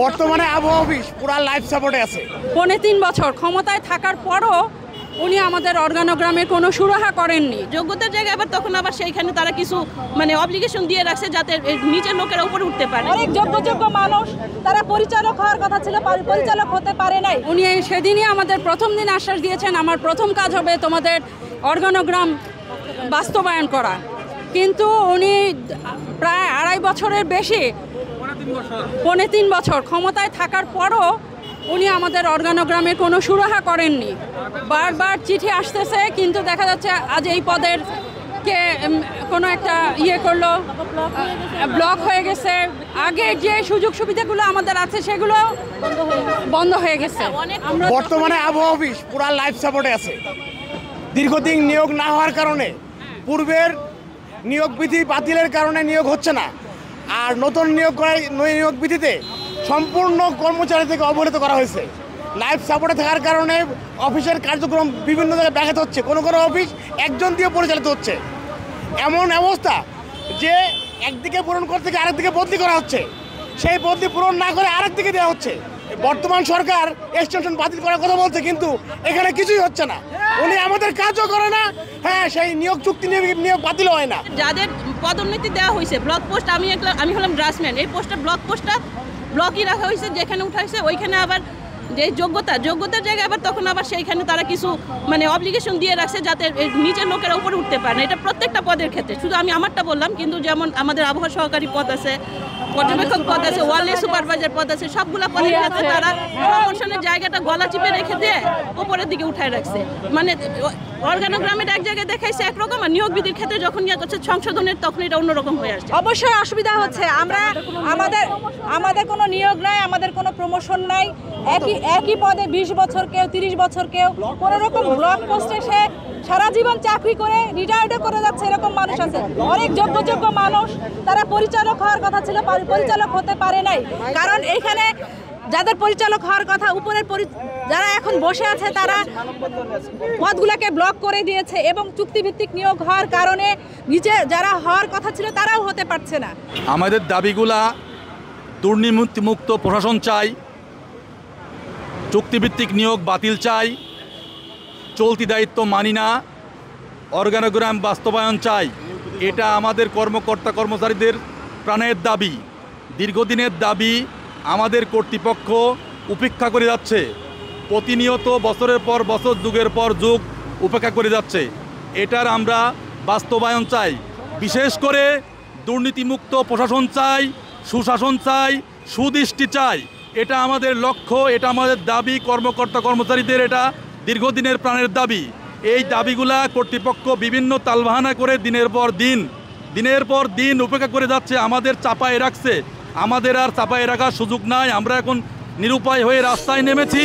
বর্তমানে আবহাওয়া অফিস পুরা লাইফ সাপোর্টে আছে। 3.5 বছর ক্ষমতায় থাকার পরও উনি আমাদের অর্গানোগ্রামের কোনো সুরাহা করেননি। যোগ্যতার জায়গায় আবার তখন আবার সেইখানে তারা কিছু অব্লিগেশন দিয়ে রাখছে যাতে নিচের লোকেরা উপরে উঠতে পারে। অনেক যোগ্য মানুষ তারা পরিচালক হওয়ার কথা ছিল, পরিচালক হতে পারে নাই। উনি সেদিনই আমাদের প্রথম দিন আশ্বাস দিয়েছেন, আমার প্রথম কাজ হবে তোমাদের অর্গানোগ্রাম বাস্তবায়ন করা। কিন্তু উনি প্রায় 2.5 বছরের বেশি, 3.5 বছর ক্ষমতায় থাকার পরও উনি আমাদের অর্গানোগ্রামের কোনো সুরাহা করেননি। বারবার চিঠি আসতেছে, কিন্তু দেখা যাচ্ছে আজ এই পদের কে কোনো একটা করলো, ব্লক হয়ে গেছে। আগে যে সুযোগ সুবিধাগুলো আমাদের আছে সেগুলো বন্ধ হয়ে গেছে। বর্তমানে আবহাওয়া অফিস পুরা লাইফ সাপোর্টে আছে। দীর্ঘদিন নিয়োগ না হওয়ার কারণে, পূর্বের নিয়োগ বিধি বাতিলের কারণে নিয়োগ হচ্ছে না। আর নতুন নিয়োগ বিধিতে সম্পূর্ণ কর্মচারী থেকে অবহেলিত করা হয়েছে। লাইফ সাপোর্টে থাকার কারণে অফিসের কার্যক্রম বিভিন্ন জায়গায় ব্যাঘাত হচ্ছে। কোনো অফিস একজন দিয়ে পরিচালিত হচ্ছে। এমন অবস্থা যে একদিকে পূরণ করতে গিয়ে আরেকদিকে বদলি করা হচ্ছে, সেই বদলি পূরণ না করে আরেক দিকে দেওয়া হচ্ছে। বর্তমান সরকার এক্সটেনশন বাতিল করার কথা বলছে, কিন্তু এখানে কিছুই হচ্ছে না। উনি আমাদের কাজও করে না, হ্যাঁ সেই নিয়োগ চুক্তি নিয়োগ বাতিল হয় না। যাদের পদোন্নতি দেওয়া হয়েছে ব্লক পোস্ট, আমি হলাম ড্রাফটম্যান, এই পোস্টটা পোস্টটা ব্লকই রাখা হয়েছে। যেখানে উঠাইছে ওইখানে আবার যে যোগ্যতার জায়গায় আবার তখন আবার সেইখানে তারা কিছু অব্লিগেশন দিয়ে রাখছে যাতে নিচের লোকেরা উপরে উঠতে পারে না। এটা প্রত্যেকটা পদের ক্ষেত্রে, শুধু আমি আমারটা বললাম, কিন্তু যেমন আমাদের আবহাওয়া সহকারী পদ আছে, পর্যবেক্ষক পদ আছে, ওয়ারলেস সুপারভাইজার পদ আছে, সবগুলা পদের ক্ষেত্রে তারা প্রমোশনের জায়গাটা গলা চিপে রেখে দিয়ে উপরের দিকে উঠায় রাখছে। অর্গানোগ্রামের এক জায়গায় দেখাইছে একরকম, আর নিয়োগ বিধির ক্ষেত্রে যখন করছে সংশোধনের তখন এটা অন্যরকম হয়ে আসছে। অবশ্যই অসুবিধা হচ্ছে। আমাদের কোনো নিয়োগ নাই, আমাদের কোনো প্রমোশন নাই। একই পদে 20 বছর কেউ, 30 বছর কেউ, কোনো রকম ব্লক পোস্টে সে সারা জীবন চাকরি করে রিটায়ার্ডও করে যাচ্ছে, এরকম মানুষ আছে। অনেক যোগ্য মানুষ তারা পরিচালক হওয়ার কথা ছিল, পরিচালক হতে পারে নাই। কারণ এইখানে যাদের পরিচালক হওয়ার কথা, উপরের যারা এখন বসে আছে তারা পদগুলোকে ব্লক করে দিয়েছে, এবং চুক্তিভিত্তিক নিয়োগ হওয়ার কারণে নিচে যারা হওয়ার কথা ছিল তারাও হতে পারছে না। আমাদের দাবিগুলা দুর্নীতিমুক্ত প্রশাসন চাই, চুক্তিভিত্তিক নিয়োগ বাতিল চাই, চলতি দায়িত্ব মানি না, অর্গানোগ্রাম বাস্তবায়ন চাই। এটা আমাদের কর্মকর্তা কর্মচারীদের প্রাণের দাবি, দীর্ঘদিনের দাবি। আমাদের কর্তৃপক্ষ উপেক্ষা করে যাচ্ছে, প্রতিনিয়ত বছরের পর বছর, যুগের পর যুগ উপেক্ষা করে যাচ্ছে। এটার আমরা বাস্তবায়ন চাই। বিশেষ করে দুর্নীতিমুক্ত প্রশাসন চাই, সুশাসন চাই, সুদৃষ্টি চাই। এটা আমাদের লক্ষ্য, এটা আমাদের দাবি, কর্মকর্তা কর্মচারীদের এটা দীর্ঘদিনের প্রাণের দাবি। এই দাবিগুলা কর্তৃপক্ষ বিভিন্ন তালবাহানা করে দিনের পর দিন উপেক্ষা করে যাচ্ছে, আমাদের চাপায় রাখছে। আমাদের আর চাপায় রাখার সুযোগ নাই। আমরা এখন নিরুপায় হয়ে রাস্তায় নেমেছি।